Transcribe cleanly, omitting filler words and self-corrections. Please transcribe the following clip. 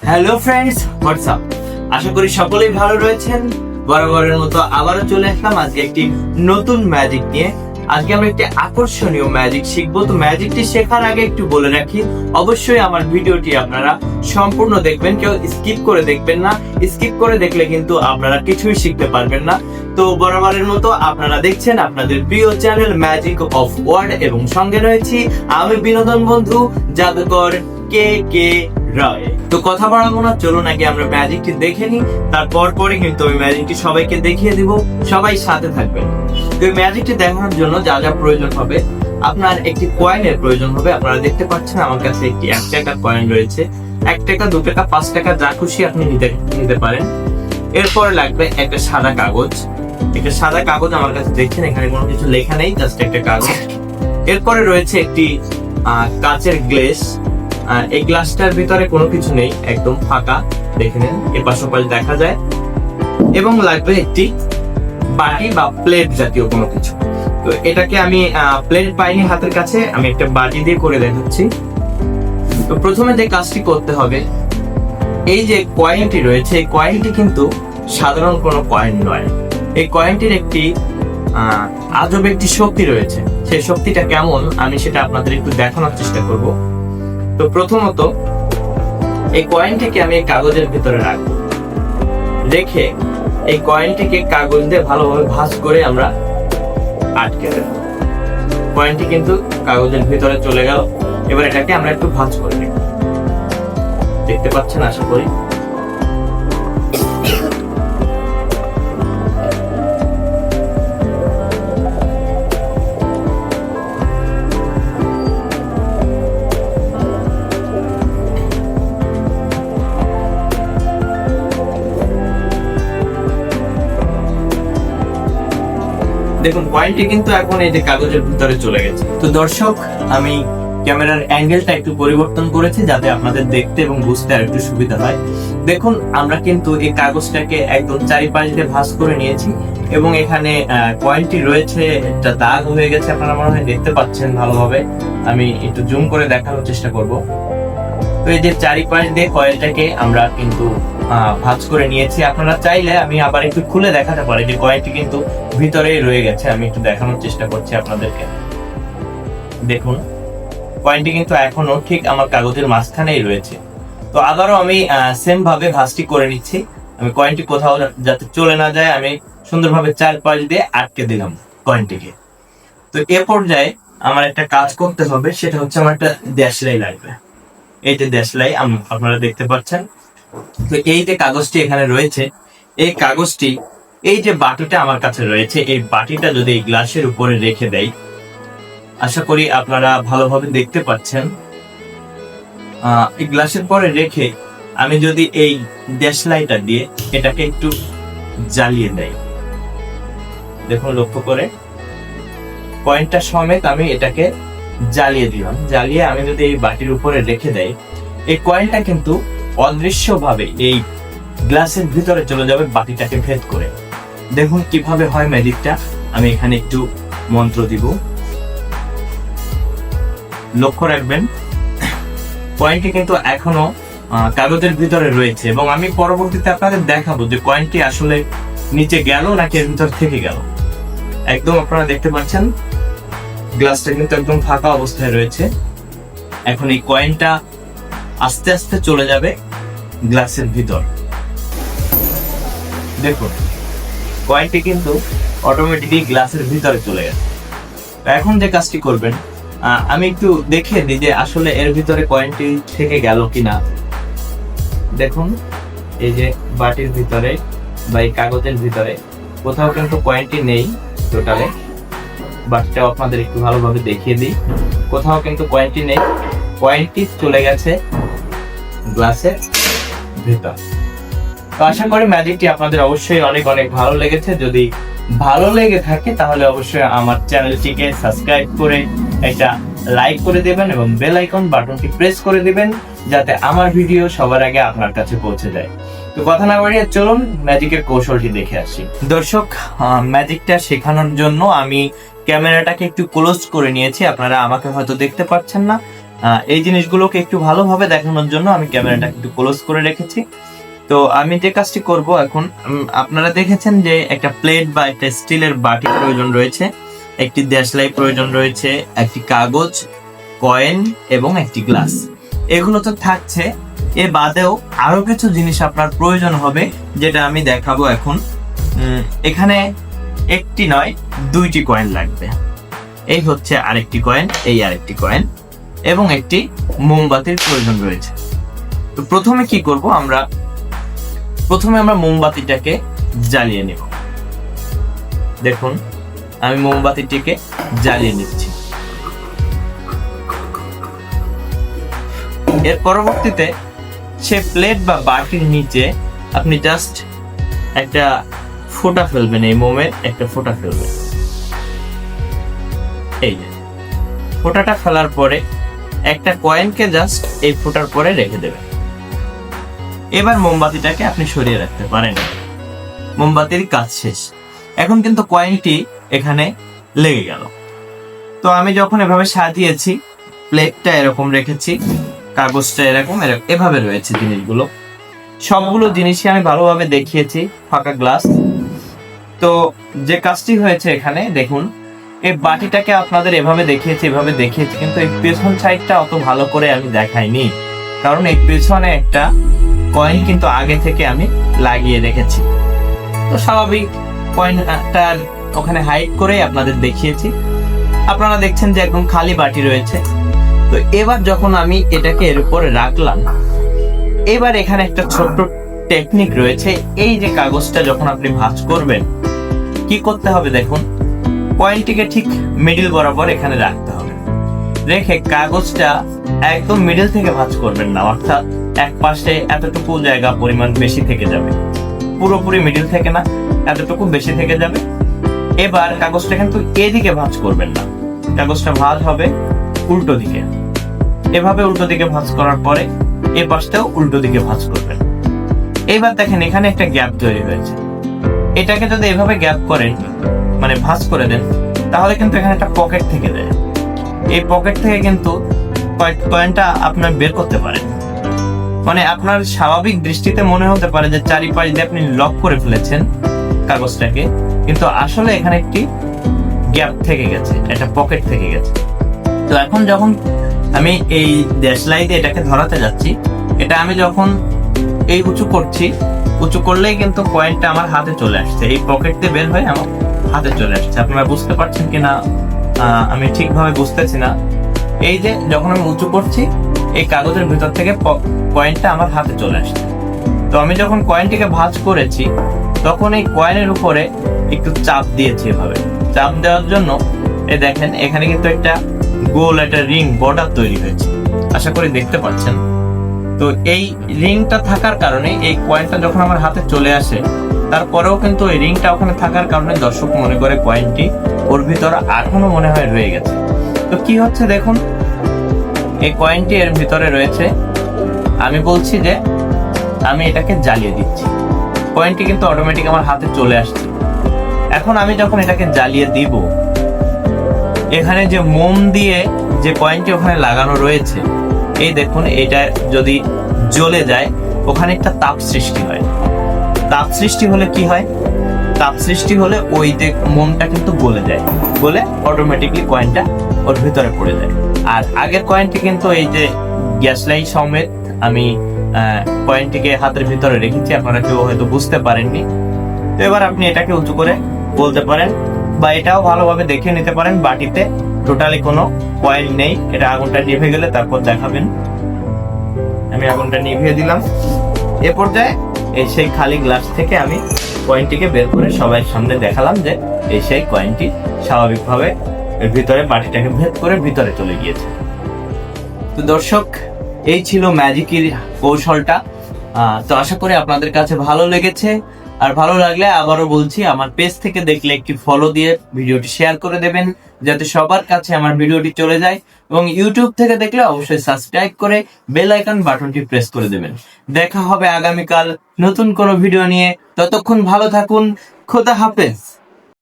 Hello friends, WhatsApp. আশা করি সকলেই ভালো রয়েছেন। বরাবরের মতো আবারও চলে আসলাম আজকে একটি নতুন ম্যাজিক নিয়ে। আজকে আমরা একটি আকর্ষণীয় ম্যাজিক শিখবো। তো ম্যাজিকটি শেখার আগে একটু বলে রাখি, অবশ্যই আমার ভিডিওটি আপনারা সম্পূর্ণ দেখবেন, কেউ স্কিপ করে দেখবেন না। স্কিপ করে দেখলে কিন্তু আপনারা কিছুই শিখতে পারবেন না। তো বরাবরের মতো আপনারা দেখছেন আপনাদের প্রিয় চ্যানেল ম্যাজিক অফ ওয়ার্ড, এবং সঙ্গে রয়েছি আমি বিনোদন বন্ধু জাদুকর কে কে রায়। তো কথা বাড়াবো না, চলুন আগে আমরা ম্যাজিকটি দেখে নিই। তারপর পরে কিন্তু ওই ম্যাজিকটি সবাইকে দেখিয়ে দিব, সবাই সাথে থাকবেন। তো এই ম্যাজিকটি দেখানোর জন্য যা যা প্রয়োজন হবে, আপনার একটি কয়েনের প্রয়োজন হবে। আপনারা দেখতে পাচ্ছেন আমার কাছে একটি 1 টাকা কয়েন রয়েছে। 1 টাকা, 2 টাকা, 5 টাকা, যা খুশি আপনি নিতে পারেন। এরপরে লাগবে একটা সাদা কাগজ। একটা সাদা কাগজ আমার কাছে দেখছেন, এখানে কোনো কিছু লেখা নেই, জাস্ট একটা কাগজ। এরপরে রয়েছে একটি কাচের গ্লাস। এই গ্লাসটার ভিতরে কোনো কিছু নেই, একদম ফাঁকা, দেখে নেন, এপাশ ওপাশ দেখা যায়। এবং লাগবে একটি বাটি বা প্লেট জাতীয় কোনো কিছু। তো এটাকে আমি প্লেট পাইনি হাতের কাছে, আমি একটা বাটি দিয়ে করে দেখাচ্ছি। তো প্রথমে যে কাজটি করতে হবে, এই যে কয়েনটি রয়েছে, এই কয়েনটি কিন্তু সাধারণ কোনো কয়েন নয়। এই কয়েনটির একটি আজব একটি শক্তি রয়েছে। সেই শক্তিটা কেমন আমি সেটা আপনাদের একটু দেখানোর চেষ্টা করব। তো প্রথমত এই কয়েনটিকে আমি কাগজের ভিতরে রাখবো। রেখে এই কয়েনটিকে কাগজ দিয়ে ভালোভাবে ভাঁজ করে আমরা আটকে দেব। কয়েনটি কিন্তু কাগজের ভিতরে চলে গেল। এবার এটাকে আমরা একটু ভাঁজ করে নেব। দেখতে পাচ্ছেন আশা করি। দেখুন কয়েনটি কিন্তু এখন এই যে কাগজের ভিতরে চলে গেছে। তো দর্শক, আমি ক্যামেরার অ্যাঙ্গেলটা একটু পরিবর্তন করেছি যাতে আপনাদের দেখতে এবং বুঝতে আর একটু সুবিধা হয়। দেখুন আমরা কিন্তু এই কাগজটাকে একদম চারিপাশ দিয়ে ভাঁজ করে নিয়েছি, এবং এখানে কয়েনটি রয়েছে, একটা দাগ হয়ে গেছে, আপনারা মনে হয় দেখতে পাচ্ছেন ভালোভাবে। আমি একটু জুম করে দেখানোর চেষ্টা করব। তো এই যে চারিপাশ দিয়ে কয়েনটাকে আমরা কিন্তু ভাঁজ করে নিয়েছি। আপনারা চাইলে আমি আবার একটু খুলে দেখাতে পারি যে কয়েনটি কিন্তু ভিতরেই রয়ে গেছে। আমি একটু দেখানোর চেষ্টা করছি আপনাদেরকে। দেখুন কয়েনটি কিন্তু এখনো ঠিক আমার কাগজের মাঝখানেই রয়েছে। তো আবারও আমি সেম ভাবে ভাঁজটি করে নিচ্ছি। আমি কয়েনটি কোথাও যাতে চলে না যায়, আমি সুন্দরভাবে চারপাশ দিয়ে আটকে দিলাম কয়েনটিকে। তো এ পর্যায়ে আমার একটা কাজ করতে হবে, সেটা হচ্ছে আমার একটা দেশলাই লাগবে। এই যে দেশলাই আপনারা দেখতে পাচ্ছেন। তো এই যে কাগজটি এখানে রয়েছে, এই কাগজটি, এই যে বাটিটা আমার কাছে রয়েছে, এই বাটিটা যদি এই গ্লাসের উপরে রেখে দেই, আশা করি আপনারা ভালোভাবে দেখতে পাচ্ছেন। এই গ্লাসের পরে রেখে আমি যদি এই দেশলাইটা দিয়ে এটাকে একটু জ্বালিয়ে দেই, দেখুন লক্ষ্য করে কয়েনটা সমেত আমি এটাকে জ্বালিয়ে দিলাম। জ্বালিয়ে আমি যদি এই বাটির উপরে রেখে দেই, এই কয়েনটা কিন্তু অদৃশ্যভাবে এই গ্লাসের ভিতরে চলে যাবে বাটিটাকে ভেদ করে। দেখুন কিভাবে হয় ম্যাজিকটা। আমি এখানে একটু মন্ত্র দিব, লক্ষ্য রাখবেন কয়েনটি কিন্তু এখনো কাগজের ভিতরে রয়েছে, এবং আমি পরবর্তীতে আপনাদের দেখাবো যে কয়েনটি আসলে নিচে গেল নাকি এর ভিতর থেকে গেল। একদম আপনারা দেখতে পাচ্ছেন গ্লাসটা কিন্তু একদম ফাঁকা অবস্থায় রয়েছে। এখন এই কয়েনটা আস্তে আস্তে চলে যাবে গ্লাসের ভিতর। দেখুন কয়েনটি কিন্তু অটোমেটিকলি গ্লাসের ভিতরে চলে গেছে। এখন যে কাজটি করবেন, আমি একটু দেখে দিই যে আসলে এর ভিতরে কয়েনটি থেকে গেল কিনা। দেখুন এই যে বাটির ভিতরে বা এই কাগজের ভিতরে কোথাও কিন্তু কয়েনটি নেই টোটালে। বাটিটাও আপনাদের একটু ভালোভাবে দেখিয়ে দিই, কোথাও কিন্তু কয়েনটি নেই। কয়েনটি চলে গেছে গ্লাসের ভিতর। তো আশা করি ম্যাজিকটি আপনাদের অবশ্যই অনেক অনেক ভালো লেগেছে। যদি ভালো লেগে থাকে তাহলে অবশ্যই আমার চ্যানেলটিকে সাবস্ক্রাইব করে একটা লাইক করে দেবেন, এবং বেল আইকন বাটনটি প্রেস করে দিবেন যাতে আমার ভিডিও সবার আগে আপনার কাছে পৌঁছে যায়। তো কথা না বাড়িয়ে চলুন ম্যাজিকের কৌশলটি দেখে আসি। দর্শক, ম্যাজিকটা শেখানোর জন্য আমি ক্যামেরাটাকে একটু ক্লোজ করে নিয়েছি। আপনারা আমাকে হয়তো দেখতে পাচ্ছেন না, এই জিনিসগুলোকে একটু ভালোভাবে দেখানোর জন্য আমি ক্যামেরাটা একটু ক্লোজ করে রেখেছি। তো আমি যে কাজটি করব এখন, আপনারা দেখেছেন যে একটা প্লেট বা একটা স্টিলের বাটি প্রয়োজন রয়েছে, একটি দেশলাই প্রয়োজন রয়েছে, একটি কাগজ, কয়েন এবং একটি গ্লাস। এগুলো তো থাকছে, এ বাদেও আরো কিছু জিনিস আপনার প্রয়োজন হবে, যেটা আমি দেখাবো এখন। এখানে একটি নয়, 2টি কয়েন লাগবে। এই হচ্ছে আরেকটি কয়েন, এই আরেকটি কয়েন, এবং একটি মোমবাতির প্রয়োজন রয়েছে। তো প্রথমে কি করব আমরা, প্রথমে আমরা মোমবাতিটাকে জ্বালিয়ে নেব। দেখুন আমি মোমবাতিটিকে জ্বালিয়ে নিচ্ছি। এর পরবর্তীতে সে প্লেট বা বাটির নিচে আপনি জাস্ট একটা ফোঁটা ফেলবেন, এই মোমের একটা ফোঁটা ফেলবেন। এই যে ফোঁটাটা ফেলার পরে একটা কয়েনকে জাস্ট এই ফোঁটার পরে রেখে দেবেন। এবার মোমবাতিটাকে আপনি সরিয়ে রাখতে পারেন। মোমবাতির কাজ শেষ। এখন কিন্তু কয়েনটি এখানে লেগে গেল। তো আমি যখন এভাবে সাজিয়েছি, প্লেটটা এরকম রেখেছি, কাগজটা এরকম এভাবে রয়েছে জিনিসগুলো, সবগুলো জিনিসই আমি ভালোভাবে দেখিয়েছি, ফাঁকা গ্লাস। তো যে কাজটি হয়েছে এখানে দেখুন, এই বাটিটাকে আপনাদের এভাবে দেখিয়েছি কিন্তু এই পেছন সাইডটা অত ভালো করে আমি দেখাইনি, কারণ এই পেছনে একটা কয়েন কিন্তু আগে থেকে আমি লাগিয়ে রেখেছি। তো স্বাভাবিক কয়েনটা ওখানে হাইড করেই আপনাদের দেখিয়েছি। আপনারা দেখছেন যে একদম খালি বাটি রয়েছে। তো এবার যখন আমি এটাকে এর উপরে রাখলাম, এবার এখানে একটা ছোট্ট টেকনিক রয়েছে। এই যে কাগজটা যখন আপনি ভাঁজ করবেন, কি করতে হবে দেখুন, কয়েনটিকে ঠিক মিডল বরাবর এখানে রাখতে হবে। রেখে কাগজটা একদম মিডল থেকে ভাঁজ করবেন না, অর্থাৎ এক পাশে এতটুকু জায়গা পরিমাণ বেশি থেকে যাবে, পুরোপুরি মিডল থেকে না, এতটুকু বেশি থেকে যাবে। এবার কাগজটা কিন্তু এদিকে ভাঁজ করবেন না, কাগজটা ভাঁজ হবে উল্টো দিকে। এভাবে উল্টো দিকে ভাঁজ করার পরে এই পাশটাও উল্টো দিকে ভাঁজ করবেন। এবার দেখেন এখানে একটা গ্যাপ তৈরি হয়েছে। এটাকে যদি এভাবে গ্যাপ করেন, মানে ভাঁজ করে দেন, তাহলে কিন্তু এখানে একটা পকেট থেকে যায়। এই পকেট থেকে কিন্তু কয়েনটা আপনার বের করতে পারেন। মানে আপনার স্বাভাবিক দৃষ্টিতে মনে হতে পারে যে চারিপাশ দিয়ে আপনি লক করে ফেলেছেন কাগজটাকে, কিন্তু আসলে এখানে একটি গ্যাপ থেকে গেছে, একটা পকেট থেকে গেছে। তো এখন যখন আমি এই দেশলাই দিয়ে এটাকে ধরাতে যাচ্ছি, এটা আমি যখন এই উঁচু করছি, উঁচু করলেই কিন্তু কয়েনটা আমার হাতে চলে আসছে, এই পকেট দিয়ে বের হয়ে আমার হাতে চলে আসছে। আপনারা বুঝতে পারছেন কিনা আমি ঠিকভাবে বুঝতেছি না। এই যে যখন আমি উঁচু করছি, এই কাগজের ভিতর থেকে কয়েনটা আমার হাতে চলে আসছে। তো আমি যখন কয়েনটিকে ভাঁজ করেছি, তখন এই কয়েনের উপরে একটু চাপ দিয়েছি। এভাবে চাপ দেওয়ার জন্য এই দেখেন এখানে কিন্তু একটা গোল একটা রিং বর্ডার তৈরি হয়েছে, আশা করি দেখতে পাচ্ছেন। তো এই রিংটা থাকার কারণে এই কয়েনটা যখন আমার হাতে চলে আসে, তারপরেও কিন্তু এই রিংটা ওখানে থাকার কারণে দর্শক মনে করে কয়েনটি ওর ভিতরে এখনো মনে হয় রয়ে গেছে। তো কি হচ্ছে দেখুন, এই কয়েনটি এর ভিতরে রয়েছে। আমি বলছি যে আমি এটাকে জ্বালিয়ে দিচ্ছি, কয়েনটি কিন্তু অটোমেটিক আমার হাতে চলে আসছে। এখন আমি যখন এটাকে জ্বালিয়ে দিব, এখানে যে মোম দিয়ে যে কয়েনটি ওখানে লাগানো রয়েছে, এই দেখুন এটা যদি জ্বলে যায়, ওখানে একটা তাপ সৃষ্টি হয়। তাপ সৃষ্টি হলে কি হয়, তাপ সৃষ্টি হলে ওই যে মোমটা কিন্তু গলে যায়, গলে অটোমেটিকলি কয়েনটা ওর ভিতরে পড়ে যায়। আর আগের কয়েনটি কিন্তু এই যে গ্যাস লাইট সমেত আমি কয়েনটিকে হাতের ভিতরে রেখেছি, আপনারা কেউ হয়তো বুঝতে পারেননি। তো এবার আপনি এটাকে উঁচু করে বলতে পারেন, বা এটাও ভালোভাবে দেখে নিতে পারেন, বাটিতে টোটালি কোনো কয়েন নেই। এটা আগুনটা নিভে গেলে তারপর দেখাবেন। আমি আগুনটা নিভিয়ে দিলাম। এ পর্যায়ে এই সেই খালি গ্লাস থেকে আমি কয়েনটিকে বের করে সবার সামনে দেখালাম যে এই সেই কয়েনটি স্বাভাবিকভাবে এর ভিতরে বাটিটাকে ভেদ করে ভিতরে চলে গিয়েছে। তো দর্শক, এই ছিল ম্যাজিকের কৌশলটা। তো আশা করি আপনাদের কাছে ভালো লেগেছে। আর ভালো লাগলে আবারও বলছি, আমার পেজ থেকে দেখলে একটি ফলো দিয়ে ভিডিওটি শেয়ার করে দেবেন, যাতে সবার কাছে আমার ভিডিওটি চলে যায়। এবং ইউটিউব থেকে দেখলে অবশ্যই সাবস্ক্রাইব করে বেল আইকন বাটনটি প্রেস করে দেবেন। দেখা হবে আগামীকাল নতুন কোনো ভিডিও নিয়ে। ততক্ষণ ভালো থাকুন। খোদা হাফেজ।